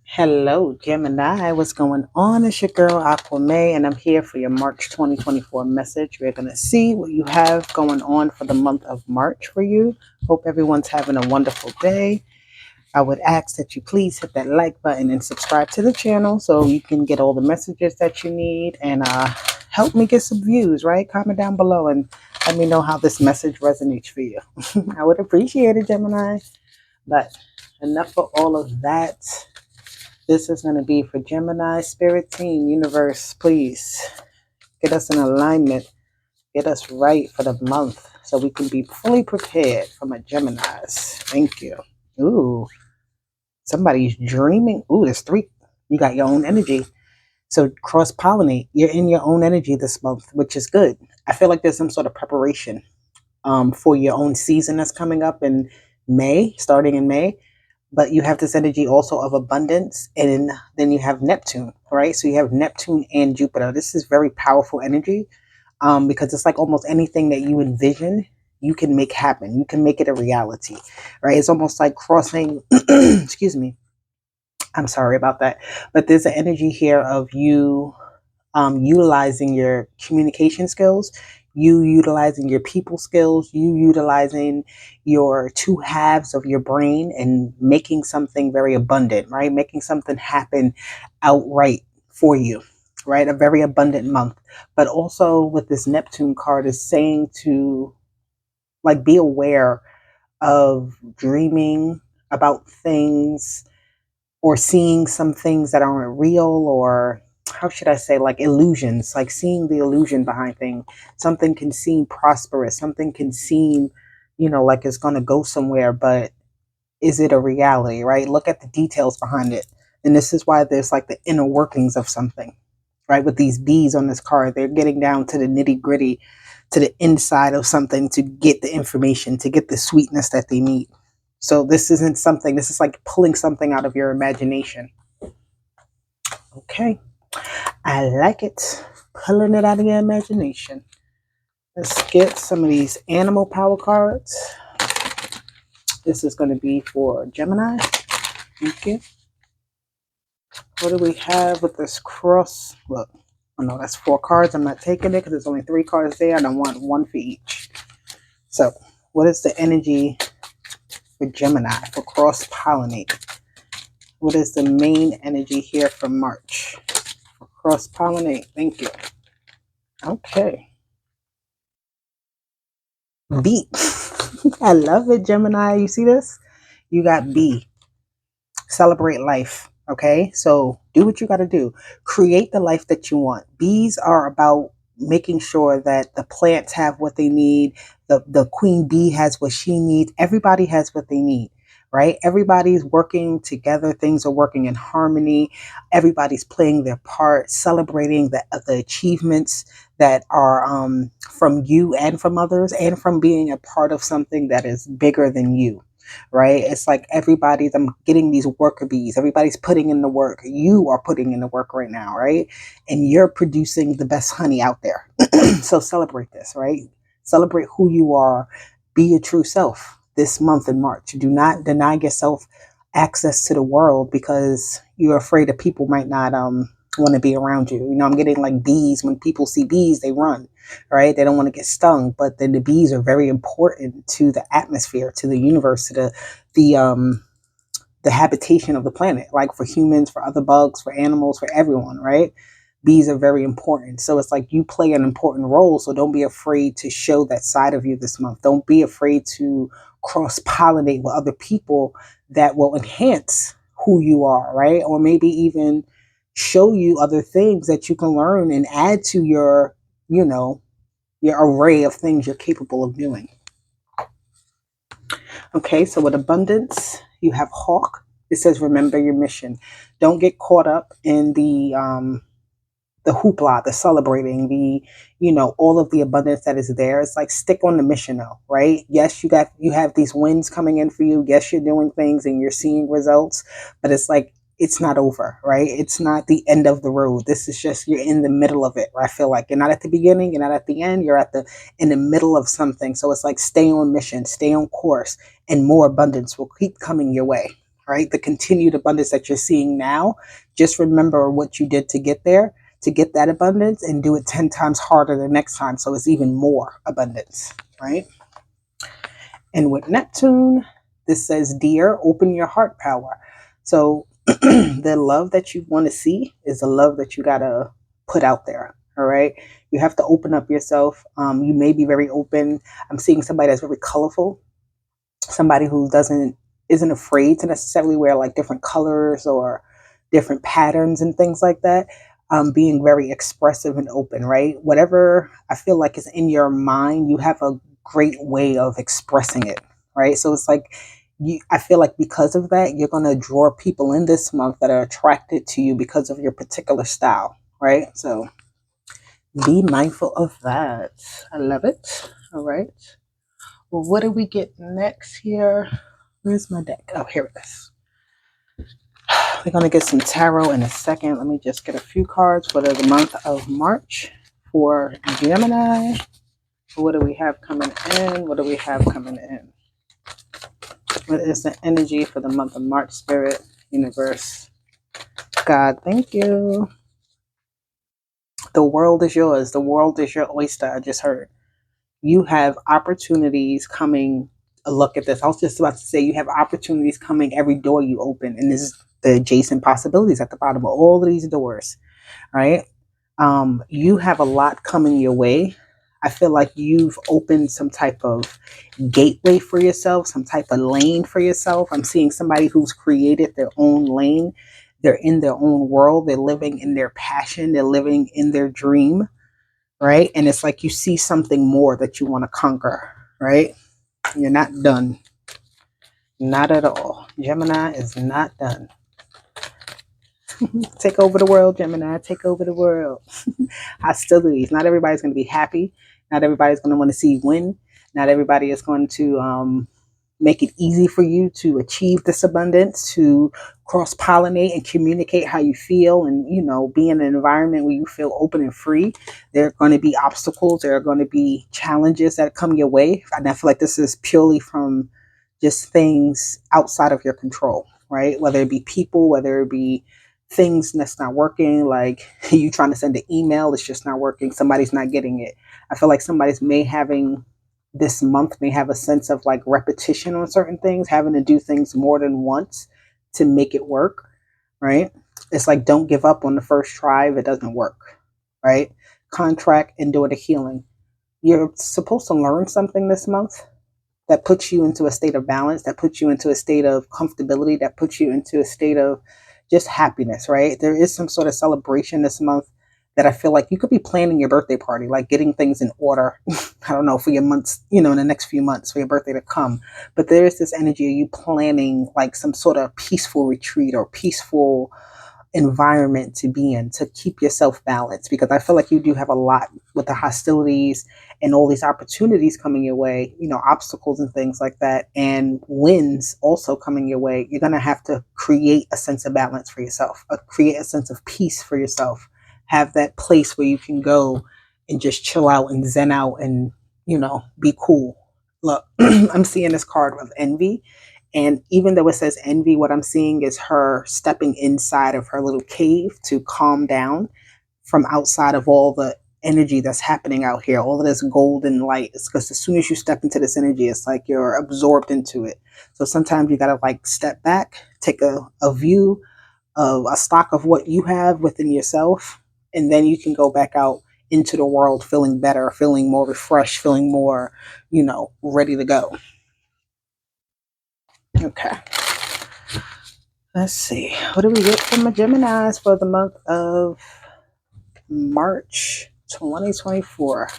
Hello, Gemini. What's going on? It's your girl Aquame, and I'm here for your March 2024 message. We're going to see what you have going on for the month of March for you. Hope everyone's having a wonderful day. I would ask that you please hit that like button and subscribe to the channel so you can get all the messages that you need and help me get some views, right? Comment down below and let me know how this message resonates for you. I would appreciate it, Gemini. But enough of all of that. This is going to be for Gemini, Spirit Team, Universe. Please get us in alignment, get us right for the month so we can be fully prepared for my Geminis. Thank you. Ooh, somebody's dreaming. Ooh, there's three. You got your own energy. So cross pollinate. You're in your own energy this month, which is good. I feel like there's some sort of preparation for your own season that's coming up in May, starting in May. But you have this energy also of abundance, and then you have Neptune, right? So you have Neptune and Jupiter. This is very powerful energy because it's like almost anything that you envision, you can make happen. You can make it a reality, right? It's almost like crossing, excuse me, I'm sorry about that. But there's an energy here of you utilizing your communication skills, you utilizing your people skills, you utilizing your two halves of your brain and making something very abundant, right? Making something happen outright for you, right? A very abundant month. But also with this Neptune card is saying to like be aware of dreaming about things or seeing some things that aren't real, or how should I say, like illusions, like seeing the illusion behind things. Something can seem prosperous, something can seem, like it's going to go somewhere, but is it a reality, right? Look at the details behind it. And this is why there's like the inner workings of something, right? With these bees on this card, they're getting down to the nitty gritty, to the inside of something to get the information, to get the sweetness that they need. So this isn't something, this is like pulling something out of your imagination. Okay, I like it. Pulling it out of your imagination. Let's get some of these animal power cards. This is going to be for Gemini. Thank you. What do we have with this cross? Look, oh no, that's 4 cards. I'm not taking it because there's only 3 cards there and I want one for each. So, what is the energy for Gemini for cross pollinate? What is the main energy here for March? For cross pollinate. Thank you. Okay. B. I love it, Gemini. You see this? You got B. Celebrate life. Okay. So do what you got to do. Create the life that you want. Bees are about making sure that the plants have what they need. The queen bee has what she needs. Everybody has what they need, right? Everybody's working together. Things are working in harmony. Everybody's playing their part, celebrating the achievements that are from you and from others, and from being a part of something that is bigger than you, right? It's like I'm getting these worker bees. Everybody's putting in the work. You are putting in the work right now, right? And you're producing the best honey out there. So celebrate this, right? Celebrate who you are. Be your true self this month in March. Do not deny yourself access to the world because you're afraid that people might not want to be around you. I'm getting like bees. When people see bees, they run, right? They don't want to get stung. But then the bees are very important to the atmosphere, to the universe, to the habitation of the planet, like for humans, for other bugs, for animals, for everyone, right? Bees are very important. So it's like you play an important role. So don't be afraid to show that side of you this month. Don't be afraid to cross pollinate with other people that will enhance who you are, right? Or maybe even show you other things that you can learn and add to you know, your array of things you're capable of doing. Okay, so with abundance, you have Hawk. It says, remember your mission. Don't get caught up in the hoopla, the celebrating, all of the abundance that is there. It's like stick on the mission though, right? Yes, you have these wins coming in for you. Yes, you're doing things and you're seeing results, but it's like it's not over, right? It's not the end of the road. This is just you're in the middle of it. I feel like you're not at the beginning, you're not at the end, you're in the middle of something. So it's like stay on mission, stay on course, and more abundance will keep coming your way. right? The continued abundance that you're seeing now, just remember what you did to get there, to get that abundance, and do it 10 times harder the next time. So it's even more abundance, right? And with Neptune, this says, Dear, open your heart power. So the love that you want to see is the love that you got to put out there. All right. You have to open up yourself. You may be very open. I'm seeing somebody that's very colorful, somebody who isn't afraid to necessarily wear like different colors or different patterns and things like that. Being very expressive and open, right? Whatever I feel like is in your mind, you have a great way of expressing it, right? So it's like I feel like because of that, you're going to draw people in this month that are attracted to you because of your particular style, right? So be mindful of that. I love it. All right. Well, what do we get next here? Where's my deck? Oh, here it is. We're going to get some tarot in a second. Let me just get a few cards for the month of March for Gemini. What do we have coming in? What do we have coming in? What is the energy for the month of March, Spirit, Universe? God, thank you. The world is yours. The world is your oyster, I just heard. You have opportunities coming. Look at this. I was just about to say you have opportunities coming every door you open. And this is the adjacent possibilities at the bottom of all of these doors, right? You have a lot coming your way. I feel like you've opened some type of gateway for yourself, some type of lane for yourself. I'm seeing somebody who's created their own lane. They're in their own world. They're living in their passion. They're living in their dream, right? And it's like you see something more that you want to conquer, right? You're not done. Not at all. Gemini is not done. Take over the world, Gemini. Take over the world. Hostilities. Not everybody's going to be happy. Not everybody's going to want to see you win. Not everybody is going to make it easy for you to achieve this abundance, to cross-pollinate and communicate how you feel, and be in an environment where you feel open and free. There are going to be obstacles. There are going to be challenges that come your way. And I feel like this is purely from just things outside of your control, right? Whether it be people, whether it be things that's not working, like you trying to send an email, it's just not working. Somebody's not getting it. I feel like somebody's this month may have a sense of like repetition on certain things, having to do things more than once to make it work, right? It's like, don't give up on the first try if it doesn't work, right? Contract and do it a healing. You're supposed to learn something this month that puts you into a state of balance, that puts you into a state of comfortability, that puts you into a state of just happiness, right? There is some sort of celebration this month that I feel like you could be planning your birthday party, like getting things in order, I don't know, for your months, in the next few months for your birthday to come. But there is this energy of you planning like some sort of peaceful retreat or peaceful environment to be in to keep yourself balanced, because I feel like you do have a lot with the hostilities and all these opportunities coming your way, obstacles and things like that, and wins also coming your way. You're going to have to create a sense of balance for yourself, create a sense of peace for yourself, have that place where you can go and just chill out and zen out and, be cool. Look, I'm seeing this card of envy. And even though it says envy, what I'm seeing is her stepping inside of her little cave to calm down from outside of all the energy that's happening out here, all of this golden light. It's because as soon as you step into this energy, it's like you're absorbed into it. So sometimes you got to like step back, take a view of a stock of what you have within yourself, and then you can go back out into the world feeling better, feeling more refreshed, feeling more, ready to go. Okay. Let's see. What do we get from the Geminis for the month of March 2024?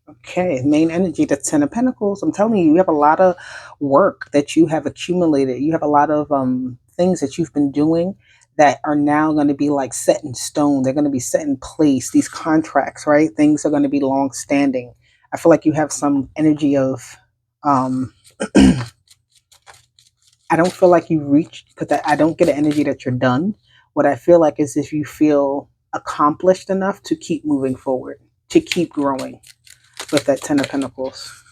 Okay, main energy, the Ten of Pentacles. I'm telling you, you have a lot of work that you have accumulated. You have a lot of things that you've been doing that are now going to be like set in stone. They're going to be set in place. These contracts, right? Things are going to be long standing. I feel like you have some energy of I don't feel like you've reached, because I don't get an energy that you're done. What I feel like is if you feel accomplished enough to keep moving forward, to keep growing with that Ten of Pentacles.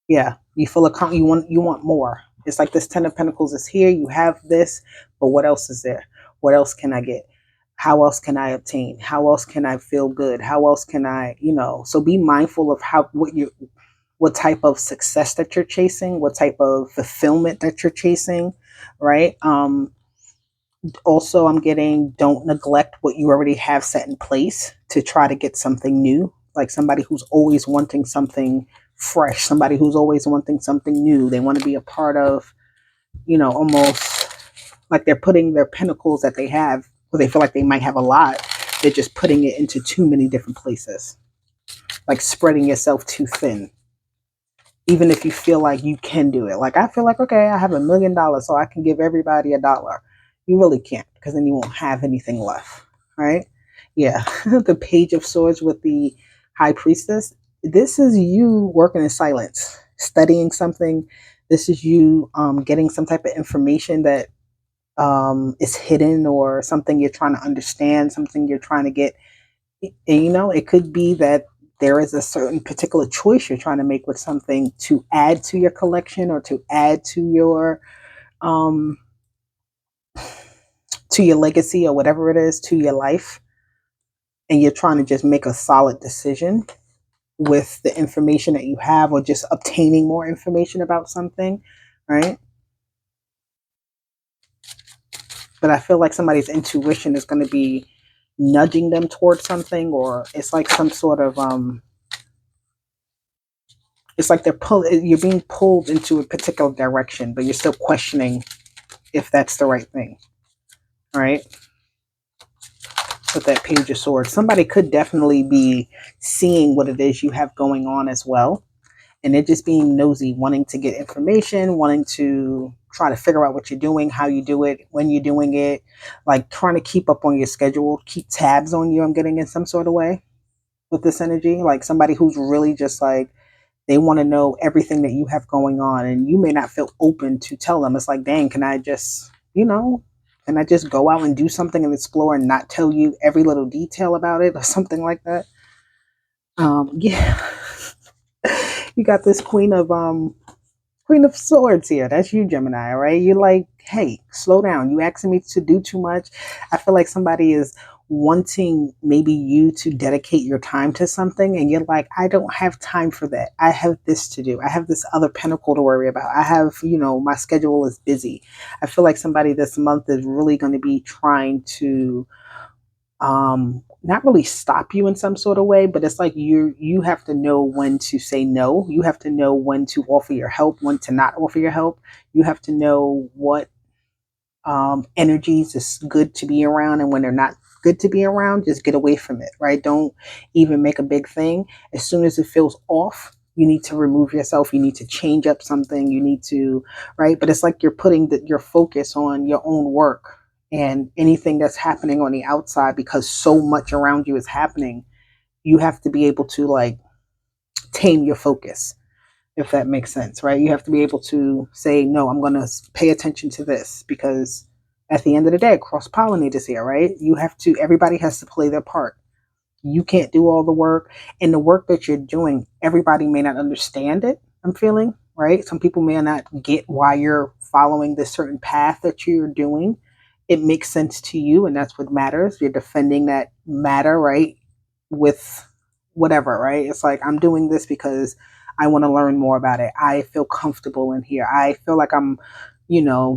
Yeah, you feel you want more. It's like this 10 of Pentacles is here. You have this, but what else is there? What else can I get? How else can I obtain? How else can I feel good? How else can I, so be mindful of what type of success that you're chasing, what type of fulfillment that you're chasing, right? Also, I'm getting, don't neglect what you already have set in place to try to get something new, like somebody who's always wanting something fresh, somebody who's always wanting something new. They want to be a part of, almost like they're putting their pinnacles that they have, where they feel like they might have a lot, they're just putting it into too many different places, like spreading yourself too thin. Even if you feel like you can do it. Like I feel like, okay, I have $1,000,000, so I can give everybody $1. You really can't, because then you won't have anything left, right? Yeah. The Page of Swords with the High Priestess. This is you working in silence, studying something. This is you getting some type of information that is hidden, or something you're trying to understand, something you're trying to get. And, it could be that there is a certain particular choice you're trying to make with something to add to your collection, or to add um to your legacy, or whatever it is, to your life, and you're trying to just make a solid decision with the information that you have, or just obtaining more information about something, right? But I feel like somebody's intuition is going to be nudging them towards something, or it's like some sort of it's like you're being pulled into a particular direction, but you're still questioning if that's the right thing, right? With that Page of Swords, somebody could definitely be seeing what it is you have going on as well, and they're just being nosy, wanting to get information, wanting to try to figure out what you're doing, how you do it, when you're doing it, like trying to keep up on your schedule, keep tabs on you. I'm getting in some sort of way with this energy, like somebody who's really just like, they want to know everything that you have going on, and you may not feel open to tell them. It's like, dang, can I just, can I just go out and do something and explore and not tell you every little detail about it, or something like that? Yeah. You got this Queen of Swords here. That's you, Gemini, right? You're like, hey, slow down. You asking me to do too much. I feel like somebody is wanting maybe you to dedicate your time to something, and you're like, I don't have time for that. I have this to do. I have this other pinnacle to worry about. I have, my schedule is busy. I feel like somebody this month is really going to be trying to not really stop you in some sort of way, but it's like you have to know when to say no. You have to know when to offer your help, when to not offer your help. You have to know what energies is good to be around, and when they're not good to be around, just get away from it, right? Don't even make a big thing. As soon as it feels off, you need to remove yourself. You need to change up something. You need to, right? But it's like you're putting your focus on your own work, and anything that's happening on the outside, because so much around you is happening. You have to be able to like tame your focus, if that makes sense, right? You have to be able to say, no, I'm going to pay attention to this, because at the end of the day, cross pollinators here, right? Everybody has to play their part. You can't do all the work, and the work that you're doing, everybody may not understand it. I'm feeling, right? Some people may not get why you're following this certain path that you're doing. It makes sense to you, and that's what matters. You're defending that matter, right? With whatever, right? It's like, I'm doing this because I want to learn more about it. I feel comfortable in here. I feel like I'm,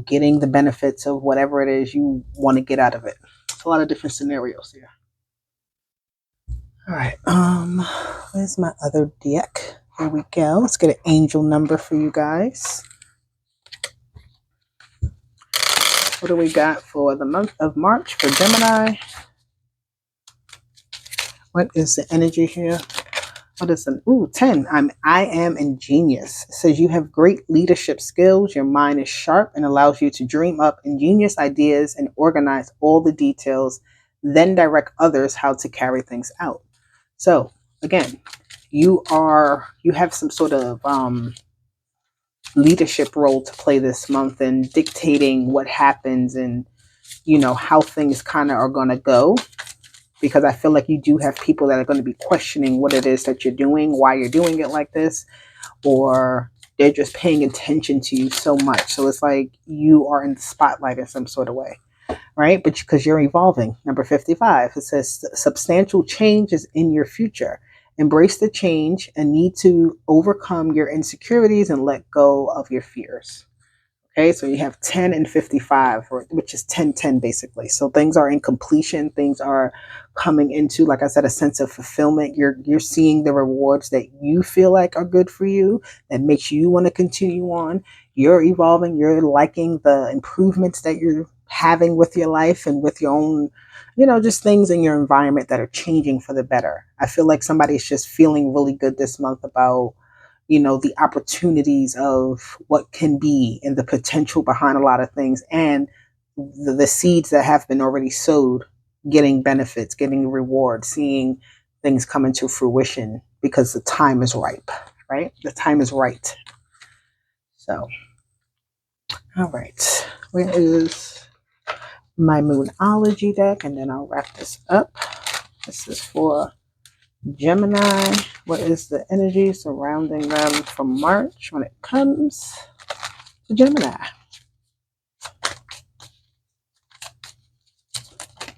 getting the benefits of whatever it is you want to get out of it. It's a lot of different scenarios here. All right. Where's my other deck? Here we go. Let's get an angel number for you guys. What do we got for the month of March for Gemini? What is the energy here? What is an 10? I am ingenious. It says you have great leadership skills. Your mind is sharp and allows you to dream up ingenious ideas and organize all the details, then direct others how to carry things out. So again, you have some sort of leadership role to play this month, and dictating what happens, and how things kind of are going to go, because I feel like you do have people that are going to be questioning what it is that you're doing, why you're doing it like this, or they're just paying attention to you so much. So it's like you are in the spotlight in some sort of way, right? But because you're evolving. Number 55, it says substantial change is in your future. Embrace the change and need to overcome your insecurities and let go of your fears. Okay, so you have 10 and 55, which is 10, 10 basically. So things are in completion, things are coming into, like I said, a sense of fulfillment. You're seeing the rewards that you feel like are good for you, that makes you want to continue on. You're evolving, you're liking the improvements that you're having with your life and with your own, just things in your environment that are changing for the better. I feel like somebody's just feeling really good this month about the opportunities of what can be and the potential behind a lot of things, and the seeds that have been already sowed getting benefits, getting rewards, seeing things come into fruition because the time is ripe, right? The time is right. So, all right. Where is my Moonology deck? And then I'll wrap this up. This is for Gemini. What is the energy surrounding them from March when it comes to Gemini?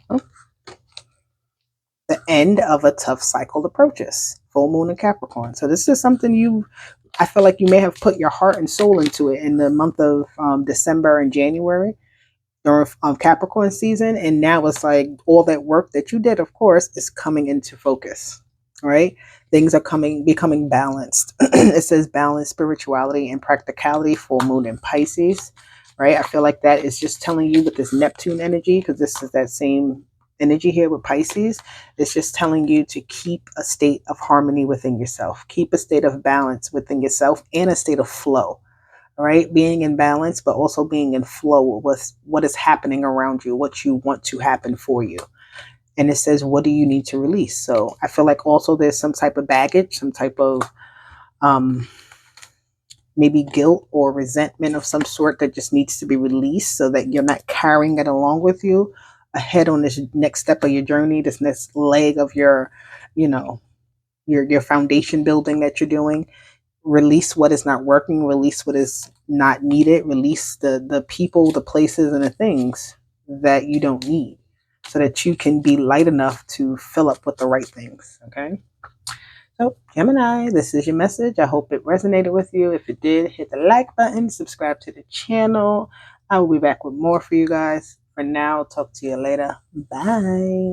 Oh, the end of a tough cycle approaches. Full moon in Capricorn. So this is something I feel like you may have put your heart and soul into it in the month of December and January, or Capricorn season, and now it's like all that work that you did, of course, is coming into focus, right? Things are becoming balanced. It says balance, spirituality, and practicality. Full moon in Pisces, right? I feel like that is just telling you with this Neptune energy, because this is that same energy here with Pisces. It's just telling you to keep a state of harmony within yourself, keep a state of balance within yourself, and a state of flow. All right, being in balance, but also being in flow with what is happening around you, what you want to happen for you. And it says, what do you need to release? So I feel like also there's some type of baggage, some type of um, maybe guilt or resentment of some sort that just needs to be released so that you're not carrying it along with you ahead on this next step of your journey, this next leg of you know, your foundation building that you're doing. Release what is not working, release what is not needed, release the people, the places, and the things that you don't need, so that you can be light enough to fill up with the right things. Okay, so Gemini, this is your message. I hope it resonated with you. If it did, hit the like button, subscribe to the channel. I will be back with more for you guys. For now, talk to you later. Bye.